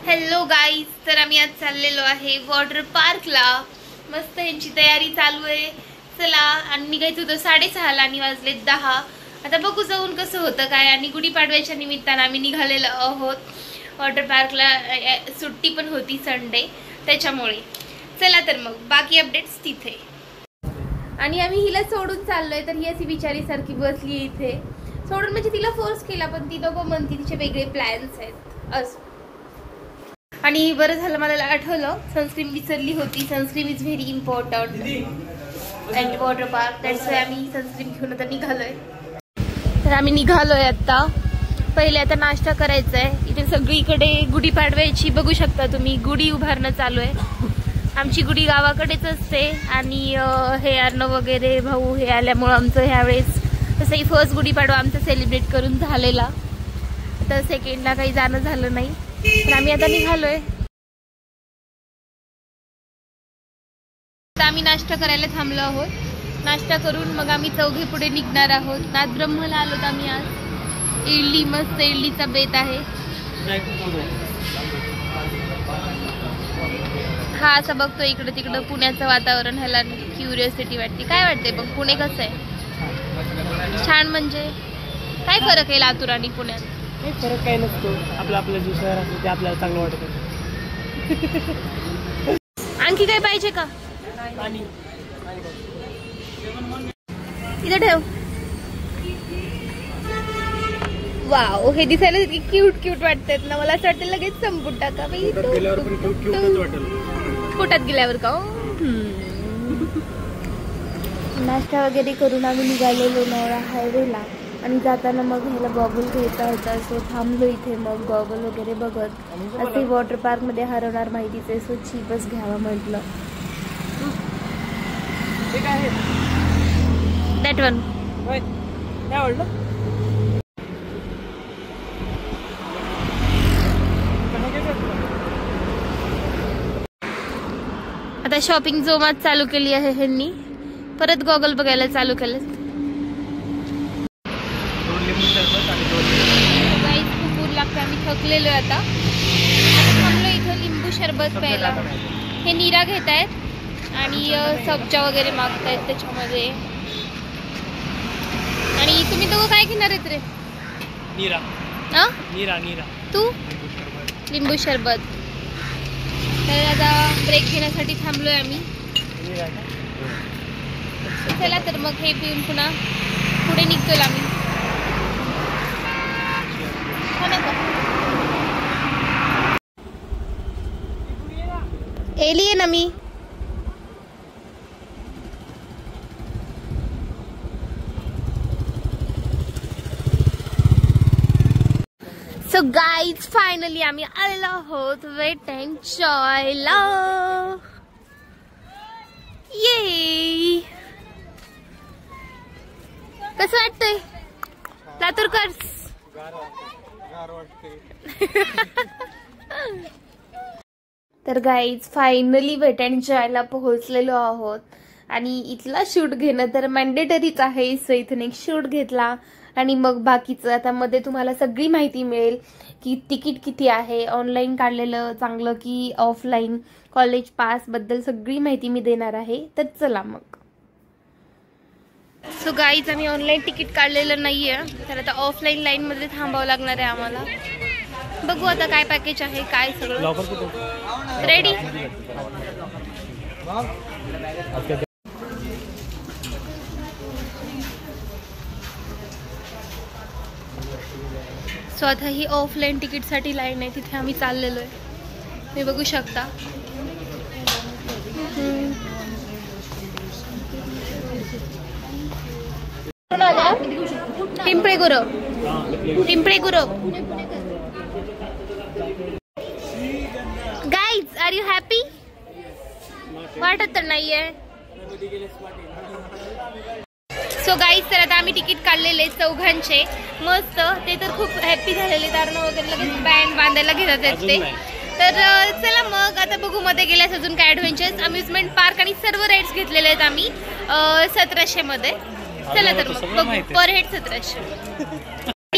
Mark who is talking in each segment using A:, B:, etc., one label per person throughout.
A: Hello guys, तर आम्ही आज चाललेलो आहे वॉटर पार्कला. मस्त यांची तयारी चालू आहे. चला, आणि निघायचं होतं 6:30 आणि वाजले 10. आता बघू जाऊन कसं होतं काय. आणि गुढीपाडव्याच्या निमित्तानं आम्ही निघालेलो आहोत वॉटर पार्कला. सुट्टी पण होती संडे, त्याच्यामुळे. चला तर मग बाकी अपडेट्स तिथे. आणि आम्ही हिला सोडून चाललोय, तर ही अशी बिचारी सारखी बसली इथे. सोडून म्हणजे तिला फोर्स केला, पण ती नको म्हणती, तिचे वेगळे प्लॅन्स आहेत असं. आणि बरं झालं मला आठवलं, सनस्क्रीन विसरली होती. Sunscreen is very important and water park. That's why आम्ही सनस्क्रीन घेऊन आता निघालोय. तर आम्ही निघालोय आता. पहिले आता नाश्ता करायचा आहे. इथे सगळीकडे गुढीपाडव्याची बघू शकता तुम्ही, गुढी उभारणं चालू आहे. आमची गुढी गावाकडेच असते आणि हे अर्णव वगैरे भाऊ हे आल्यामुळं आमचं ह्यावेळेस तसंही फर्स्ट गुढीपाडवा आमचा सेलिब्रेट करून झालेला. तर सेकंडला काही जाणं झालं नाही. तर आम्ही आता निघालोय. आम्ही नाश्ता करायला थांबलो आहोत. नाश्ता करून मग आम्ही चौघे पुढे निघणार आहोत. नाथब्रह्मला आलोत आम्ही आज. इडली, मस्त इडलीचा बेत आहे. हा असं बघतो इकडं तिकडं पुण्याचं वातावरण, ह्याला क्युरियोसिटी वाटते. काय वाटते मग पुणे कसं आहे? छान म्हणजे काय फरक आहे लातूर आणि पुण्यात?
B: काही फरक काही नसतो. आपलं जे शहर असतं ते आपल्याला चांगलं वाटतं.
A: आणखी काय पाहिजे का? इथं ठेव. वाव, हे दिसायला इतकी क्यूट क्यूट वाटतात ना. मला असं वाटतं लगेच संपून टाका बाई. पोटात गेल्यावर का? नाश्ता वगैरे करून आम्ही निघालेलो लोणावळा हायवेला. आणि जाताना मग ह्याला गॉगल घ्यायचा होता, सो थांबलो इथे. मग गॉगल वगैरे बघत असे वॉटर पार्क मध्ये हरवणार माहितीचे, सो चीपच घ्यावा म्हटलं. दॅट वन आता शॉपिंग जोमात चालू केली आहे ह्यांनी. परत गॉगल बघायला चालू केलं. खूप ऊन लागतं, आम्ही थकलेलो आता. थांबलो इथं लिंबू सरबत प्यायला. हे नीरा घेत आहेत आणि सब्जा वगैरे मागतायत त्याच्यामध्ये. आणि तुम्ही दोघं काय घेणार आहेत रे?
B: नीरा. नीरा नीरा. तू?
A: लिंबू सरबत. तर आता ब्रेक घेण्यासाठी थांबलोय आम्ही. चला तर मग हे पिऊन पुन्हा पुढे निघतोय आम्ही. एलिये ना मी. सो गाईज, फायनली आम्ही आलेलो आहोत वेट अँड जॉयला. ये कसं वाटतंय लातूरकर? तर गाईज फायनली वेट अँड जॉयला पोहोचलेलो आहोत. आणि इथला शूट घेणं तर मॅन्डेटरीच आहे. सो इथून एक शूट घेतला आणि मग बाकीचं आता मध्ये तुम्हाला सगळी माहिती मिळेल की तिकीट किती आहे, ऑनलाईन काढलेलं चांगलं की ऑफलाईन, कॉलेज पास बद्दल सगळी माहिती मी देणार आहे. तर चला मग. सो गाईज, आम्ही ऑनलाईन तिकीट काढलेलं नाहीये, तर आता ऑफलाईन लाईन मध्ये थांबावं लागणार आहे आम्हाला. बघू आता काय पॅकेज आहे, काय सगळं रेडी. सो आता ही ऑफलाईन तिकीटसाठी लाईन आहे, तिथे आम्ही चाललेलो आहे. हे बघू शकता. Pimple Gurav, Pimple Gurav. Guys, are you happy? वाटत तर नाहीये. सो गाईज, तर आता आम्ही तिकीट काढलेले चौघांचे. मस्त, ते तर खूप हॅप्पी झालेले. दारणं वगैरे लगेच बँड बांधायला घेतात ते. तर चला मग आता बघू मध्ये गेल्यास अजून काय ॲडव्हेंचर्स, अम्युजमेंट पार्क आणि सर्व राईड्स घेतलेले आहेत आम्ही 1700 मध्ये. चला तर मग बघू. पर हेड 1700.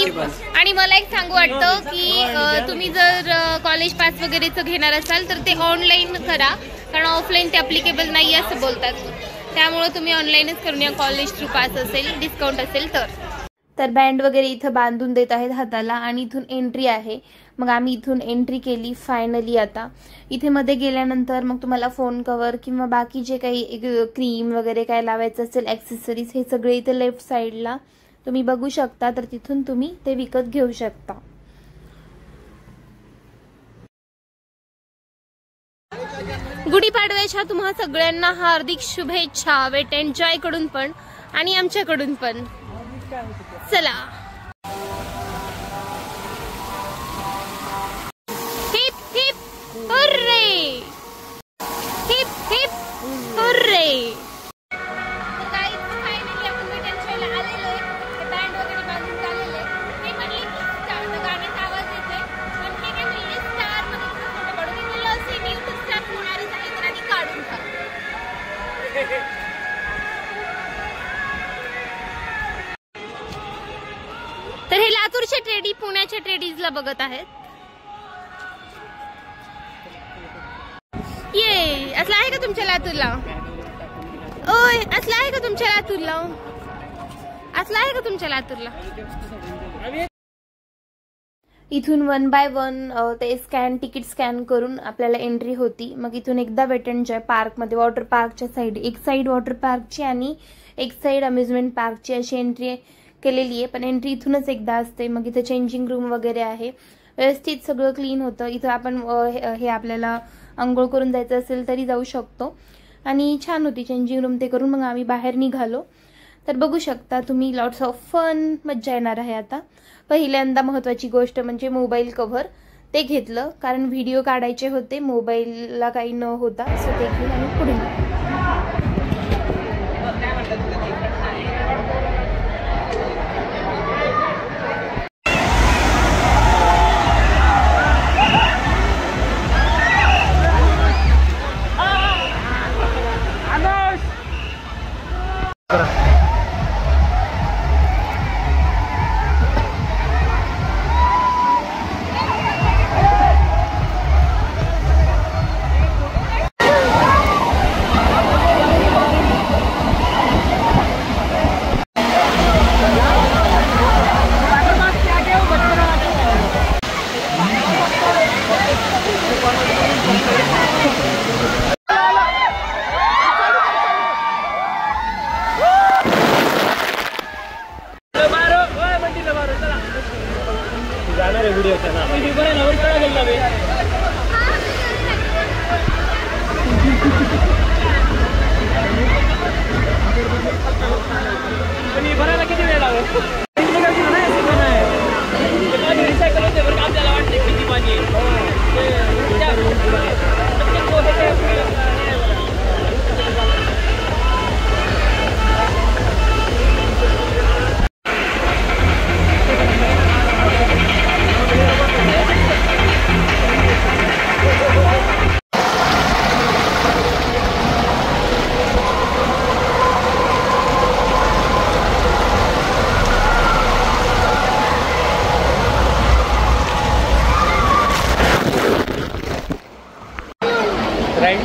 A: आणि मला एक सांगू वाटतं की तुम्ही जर कॉलेज पास वगैरेचं घेणार असाल तर ते ऑनलाईन करा, कारण ऑफलाईन ते अप्लिकेबल नाही असं बोलतात. त्यामुळे तुम्ही ऑनलाईनच करून या, कॉलेज थ्रू पास असेल, डिस्काउंट असेल तर बँड वगैरे इथं बांधून देत आहेत हाताला आणि इथून एंट्री आहे. मग आम्ही इथून एंट्री केली फायनली. आता इथे मध्ये गेल्यानंतर मग तुम्हाला फोन कव्हर किंवा बाकी जे काही क्रीम वगैरे काय लावायचं असेल, ॲक्सेसरीज, हे सगळे इथे लेफ्ट साईडला तुम्ही बघू शकता. तर तिथून तुम्ही ते विकत घेऊ शकता. गुढीपाडव्याच्या तुम्हा सगळ्यांना हार्दिक शुभेच्छा, वेट एन्जॉय कडून पण आणि आमच्याकडून पण. चला, heap heap hurray, heap heap hurray. Finally आपण वेट एन्जॉयला आलेलो आहे. बँड वगैरे बांधून आलेले आहे. ते म्हणले की स्टारचा गाण्याचा आवाज येतोय, पण हे काय म्हणले स्टार मध्ये फोटो काढून. मी म्हणलं असे मी युट्यूब स्टार होणारच आहे तर आधी काढून टाक. तर हे लातूरचे ट्रेडी पुण्याच्या ट्रेडीजला बघत आहेत. ये असलं आहे का तुमच्या लातूरला? ओय, असलं आहे का तुमच्या लातूरला? असलं आहे का तुमच्या लातूरला? इथून 1 बाय 1 ते तिकीट स्कॅन करून आपल्याला एंट्री होती. मग इथून एकदा वेट एन्जॉय पार्कमध्ये, वॉटर पार्कच्या साईड, एक साईड वॉटर पार्कची आणि एक साईड अम्युजमेंट पार्कची अशी एंट्री केलेली आहे. पण एंट्री इथूनच एकदा असते. मग इथे चेंजिंग रूम वगैरे आहे, व्यवस्थित सगळं क्लीन होतं. इथं आपण हे आपल्याला आंघोळ करून जायचं असेल तरी जाऊ शकतो. आणि छान होती चेंजिंग रूम. ते करून मग आम्ही बाहेर निघालो. तर बघू शकता तुम्ही, लॉट्स ऑफ फन, मज्जा येणार आहे. आता पहिल्यांदा महत्त्वाची गोष्ट म्हणजे मोबाईल कव्हर ते घेतलं, कारण व्हिडिओ काढायचे होते, मोबाईलला काही न होता. असं ते घेऊन आम्ही पुढे निघालो.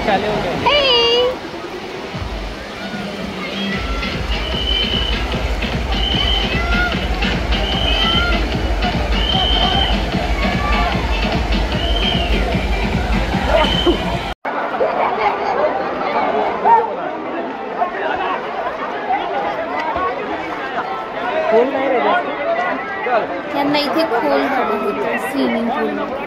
B: चाले हो गए. खोल नाही रे
A: त्यांना इथे खोल हवं होतं स्विमिंग पूल.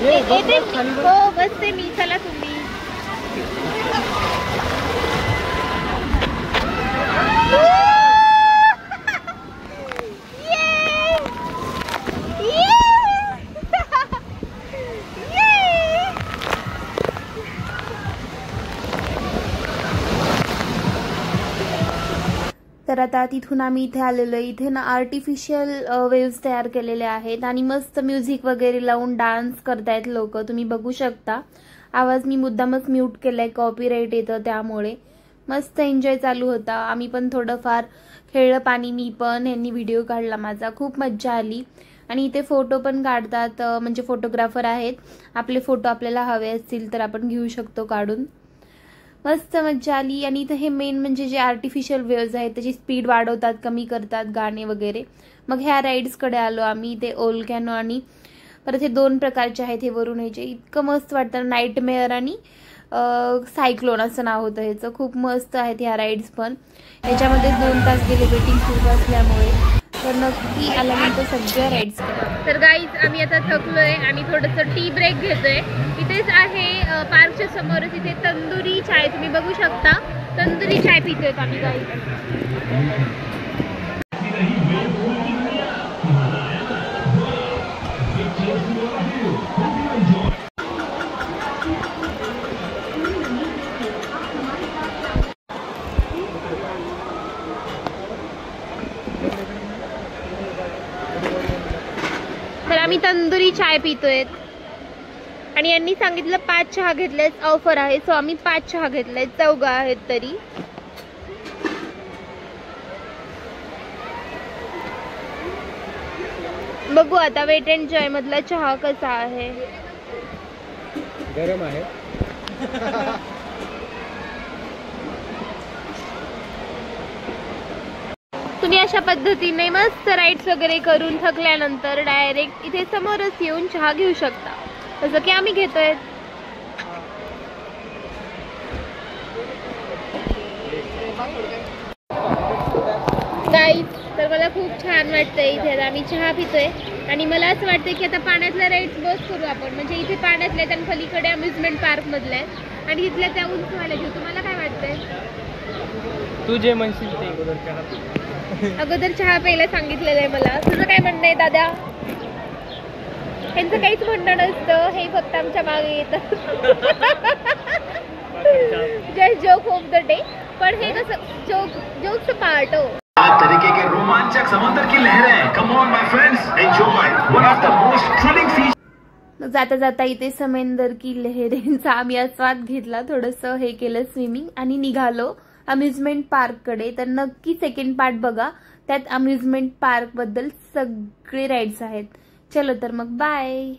A: येते हो बसते मी. चला तुम्ही. तर आता तिथून आम्ही इथे आलेलो आहे. इथे ना आर्टिफिशियल वेव्स तयार केलेले आहेत आणि मस्त म्युझिक वगैरे लावून डान्स करतायत लोक. तुम्ही बघू शकता. आवाज मी मुद्दामच म्यूट केलाय, कॉपीराईट येतं त्यामुळे. मस्त एन्जॉय चालू होता. आम्ही पण थोडंफार खेळलं पाणी, मी पण. यांनी व्हिडिओ काढला माझा, खूप मज्जा आली. आणि इथे फोटो पण काढतात, म्हणजे फोटोग्राफर आहेत. आपले फोटो आपल्याला हवे असतील तर आपण घेऊ शकतो काढून. मस्त मज्जा आली. आणि इथं हे मेन म्हणजे जे आर्टिफिशियल वेव्ज आहेत त्याची स्पीड वाढवतात, कमी करतात, गाणे वगैरे. मग ह्या राईड्सकडे आलो आम्ही. ते ओलकॅनो आणि परत हे 2 प्रकारचे आहेत हे वरून यायचे. इतकं मस्त वाटतं. नाईटमेअर आणि सायक्लोन असं नाव होतं ह्याचं. खूप मस्त आहेत ह्या राईड्स पण. याच्यामध्ये 2 तास गेले वेटिंग सुरू असल्यामुळे. तर नक्की आल्यानंतर सगळ्या राईड्स करा. तर गाईज आम्ही आता थकलोय आणि थोडंसं टी ब्रेक घेतोय. इथेच आहे पार्कच्या समोरच इथे तंदुरी चाय, तुम्ही बघू शकता. तंदुरी चाय पितोय आम्ही गाईज. तर आम्ही तंदुरी चाय पितोय आणि यांनी सांगितलं 5 चहा घेतलेत ऑफर आहे. सो आम्ही 5 चहा घेतलेत. 4 आहेत तरी. बघू आता वेट अँड जॉय मधला चहा कसा आहे.
B: गरम आहे.
A: तुम्ही अशा पद्धतीने मस्त राईड्स वगैरे करून थकल्यानंतर डायरेक्ट इथे समोरच येऊन चहा घेऊ शकता, जसं की आम्ही घेतोय. गाईज तर मला खूप छान वाटतंय इथे. आम्ही चहा पितोय आणि मला असं वाटतंय की आता पाण्यातल्या राईड्स बस करू आपण. म्हणजे इथे पाण्यातल्या आहेत आणि पलीकडे अम्युजमेंट पार्क मधल्या आहेत आणि तिथल्या त्या उंचवाल्या घेऊ. तुम्हाला काय वाटतंय?
B: तू जे म्हणशील ते.
A: अगोदर चहा प्यायला सांगितलेलं आहे मला. तुझं काय म्हणणं आहे दादा? त्यांचं काहीच म्हणणं नसतं, हे फक्त आमच्या मागे येतं. Just joke of the day. पण हे कसं जोक्स पार्ट हो.
C: तरीके के रोमांचक समंदर की लहरें. Come on my friends, enjoy one of the most thrilling features.
A: जाता जाता इथे समंदर की लहरेंचा आम्ही आस्वाद घेतला. थोडंसं हे केलं स्विमिंग आणि निघालो अम्युजमेंट पार्क कडे. तर नक्की सेकंड पार्ट बघा, त्यात अम्युजमेंट पार्क बद्दल सगळे राईड्स आहेत. चलो तर मग बाय.